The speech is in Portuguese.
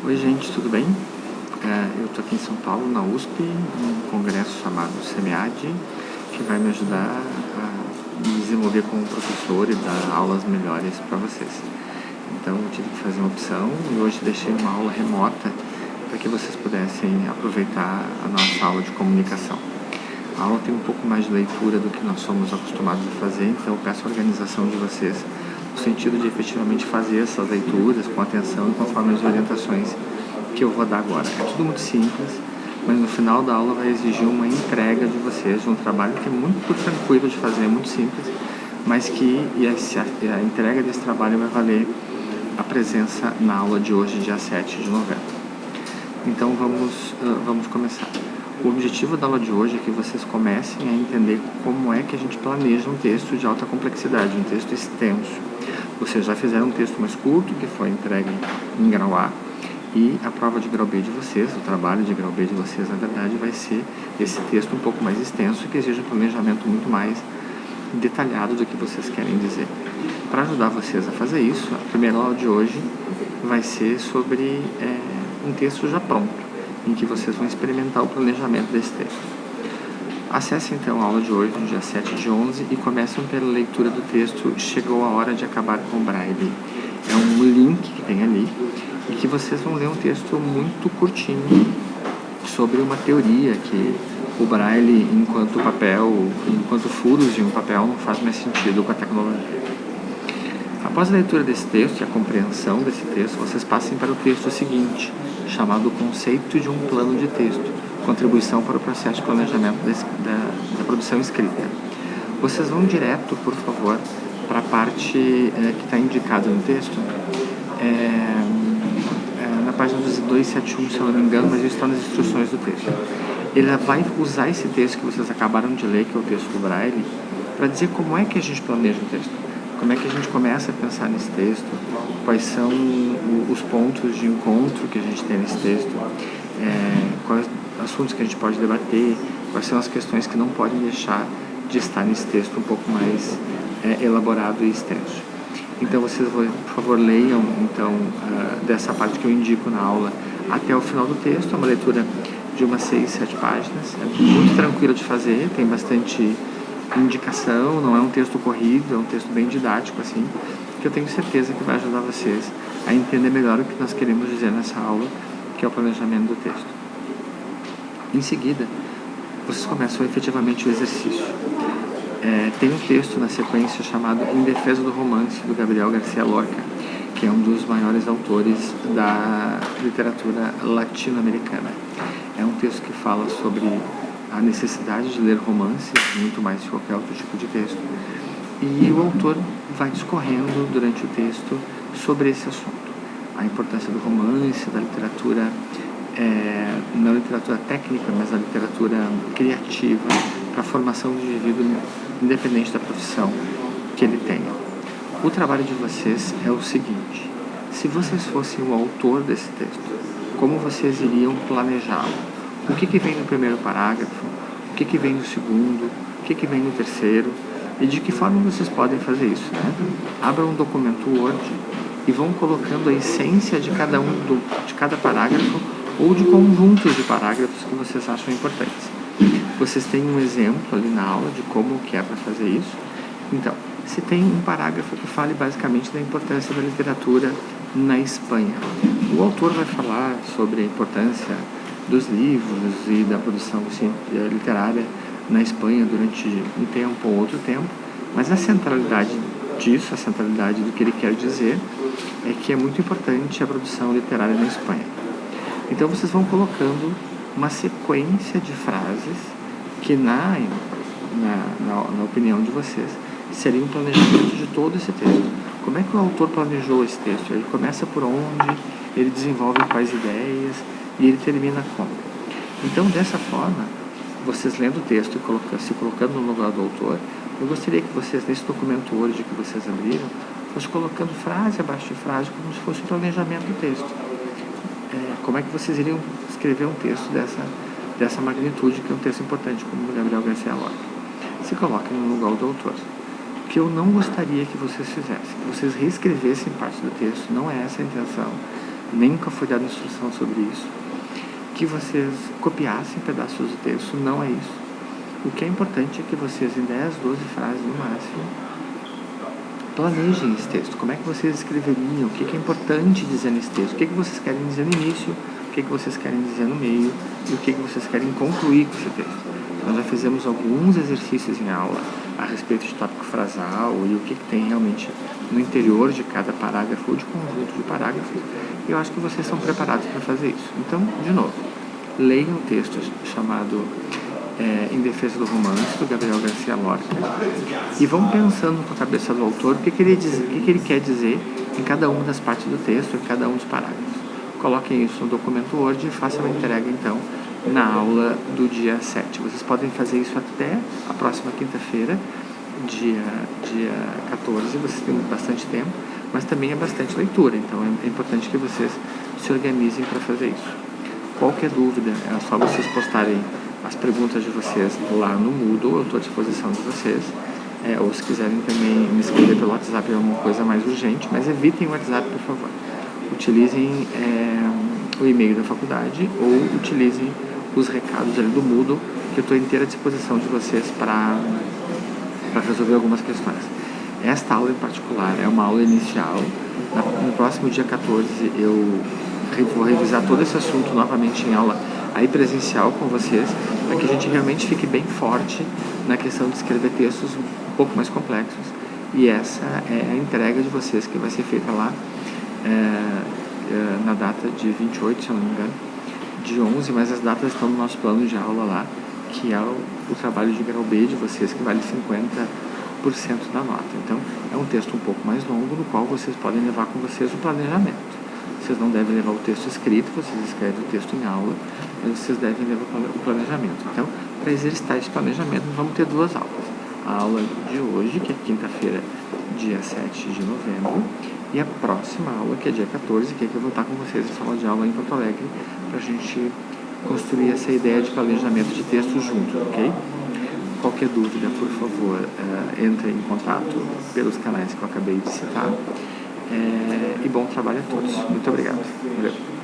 Oi gente, tudo bem? Eu estou aqui em São Paulo, na USP, num congresso chamado SEMEAD, que vai me ajudar a me desenvolver como professor e dar aulas melhores para vocês. Então eu tive que fazer uma opção e hoje deixei uma aula remota para que vocês pudessem aproveitar a nossa aula de comunicação. A aula tem um pouco mais de leitura do que nós somos acostumados a fazer, então eu peço a organização de vocês no sentido de efetivamente fazer essas leituras com atenção e conforme as orientações que eu vou dar agora. É tudo muito simples, mas no final da aula vai exigir uma entrega de vocês, de um trabalho que é muito tranquilo de fazer, é muito simples, mas que a entrega desse trabalho vai valer a presença na aula de hoje, dia 7 de novembro. Então vamos começar. O objetivo da aula de hoje é que vocês comecem a entender como é que a gente planeja um texto de alta complexidade, um texto extenso. Vocês já fizeram um texto mais curto, que foi entregue em grau A, e a prova de grau B de vocês, o trabalho de grau B de vocês, na verdade, vai ser esse texto um pouco mais extenso, que exige um planejamento muito mais detalhado do que vocês querem dizer. Para ajudar vocês a fazer isso, a primeira aula de hoje vai ser sobre um texto já pronto, em que vocês vão experimentar o planejamento desse texto. Acesse então a aula de hoje, no dia 7 de 11, e começam pela leitura do texto Chegou a Hora de Acabar com o Braille. É um link que tem ali, e que vocês vão ler um texto muito curtinho sobre uma teoria que o Braille, enquanto furos de um papel, não faz mais sentido com a tecnologia. Após a leitura desse texto e a compreensão desse texto, vocês passem para o texto seguinte, chamado Conceito de um Plano de Texto, contribuição para o processo de planejamento da produção escrita. Vocês vão direto, por favor, para a parte que está indicada no texto, na página 271, se eu não me engano, mas isso está nas instruções do texto. Ele vai usar esse texto que vocês acabaram de ler, que é o texto do Braille, para dizer como é que a gente planeja o texto. Como é que a gente começa a pensar nesse texto, quais são os pontos de encontro que a gente tem nesse texto, quais assuntos que a gente pode debater, quais são as questões que não podem deixar de estar nesse texto um pouco mais elaborado e extenso. Então vocês, por favor, leiam então, dessa parte que eu indico na aula até o final do texto. É uma leitura de umas 6, 7 páginas, é muito tranquilo de fazer, tem bastante indicação, não é um texto corrido, é um texto bem didático, assim, que eu tenho certeza que vai ajudar vocês a entender melhor o que nós queremos dizer nessa aula, que é o planejamento do texto. Em seguida, vocês começam efetivamente o exercício. Tem um texto na sequência chamado Em Defesa do Romance, do Gabriel Garcia Lorca, que é um dos maiores autores da literatura latino-americana. É um texto que fala sobre a necessidade de ler romances, muito mais que qualquer outro tipo de texto, e o autor vai discorrendo durante o texto sobre esse assunto. A importância do romance, da literatura, não literatura técnica, mas a literatura criativa para a formação do indivíduo independente da profissão que ele tenha. O trabalho de vocês é o seguinte: se vocês fossem o autor desse texto, como vocês iriam planejá-lo? O que vem no primeiro parágrafo? O que vem no segundo? O que vem no terceiro? E de que forma vocês podem fazer isso, né? Abram um documento Word e vão colocando a essência de cada parágrafo ou de conjuntos de parágrafos que vocês acham importantes. Vocês têm um exemplo ali na aula de como que é para fazer isso. Então, se tem um parágrafo que fale basicamente da importância da literatura na Espanha, o autor vai falar sobre a importância dos livros e da produção literária na Espanha durante um tempo ou outro tempo, mas a centralidade disso, a centralidade do que ele quer dizer, é que é muito importante a produção literária na Espanha. Então vocês vão colocando uma sequência de frases que, na opinião de vocês, seria um planejamento de todo esse texto. Como é que o autor planejou esse texto? Ele começa por onde, ele desenvolve quais ideias e ele termina como. Então, dessa forma, vocês lendo o texto e se colocando no lugar do autor, eu gostaria que vocês, nesse documento hoje que vocês abriram, fossem colocando frase abaixo de frase, como se fosse o planejamento do texto. Como é que vocês iriam escrever um texto dessa magnitude, que é um texto importante, como o Gabriel Garcia Lorca? Se coloquem no lugar do autor. O que eu não gostaria que vocês fizessem, que vocês reescrevessem parte do texto, não é essa a intenção, nunca foi dada instrução sobre isso, que vocês copiassem pedaços do texto, não é isso. O que é importante é que vocês, em 10, 12 frases no máximo, planejem esse texto. Como é que vocês escreveriam? O que é importante dizer nesse texto? O que vocês querem dizer no início? O que vocês querem dizer no meio? E o que vocês querem concluir com esse texto? Nós já fizemos alguns exercícios em aula a respeito de tópico frasal e o que tem realmente no interior de cada parágrafo ou de conjunto de parágrafos. E eu acho que vocês são preparados para fazer isso. Então, de novo, leiam o texto chamado Em Defesa do Romance, do Gabriel Garcia Lorca, e vão pensando com a cabeça do autor o que ele quer dizer em cada uma das partes do texto, em cada um dos parágrafos. Coloquem isso no documento Word e façam a entrega, então, na aula do dia 7. Vocês podem fazer isso até a próxima quinta-feira, dia 14, vocês têm bastante tempo, mas também é bastante leitura, então é importante que vocês se organizem para fazer isso. Qualquer dúvida, é só vocês postarem as perguntas de vocês lá no Moodle, eu estou à disposição de vocês, ou se quiserem também me escrever pelo WhatsApp, é uma coisa mais urgente, mas evitem o WhatsApp, por favor. Utilizem o e-mail da faculdade ou utilizem os recados ali do Moodle, que eu estou inteira à disposição de vocês para resolver algumas questões. Esta aula em particular é uma aula inicial. No próximo dia 14 eu vou revisar todo esse assunto novamente em aula aí presencial com vocês, para que a gente realmente fique bem forte na questão de escrever textos um pouco mais complexos. E essa é a entrega de vocês, que vai ser feita lá na data de 28, se eu não me engano, de 11, mas as datas estão no nosso plano de aula lá, que é o trabalho de grau B de vocês, que vale 50% da nota. Então, é um texto um pouco mais longo, no qual vocês podem levar com vocês o planejamento. Vocês não devem levar o texto escrito, vocês escrevem o texto em aula, mas vocês devem levar o planejamento. Então, para exercitar esse planejamento, vamos ter duas aulas. A aula de hoje, que é quinta-feira, dia 7 de novembro, e a próxima aula, que é dia 14, que é que eu vou estar com vocês em sala de aula em Porto Alegre, para a gente construir essa ideia de planejamento de texto junto, ok? Qualquer dúvida, por favor, entre em contato pelos canais que eu acabei de citar. E bom trabalho a todos. Muito obrigado. Valeu.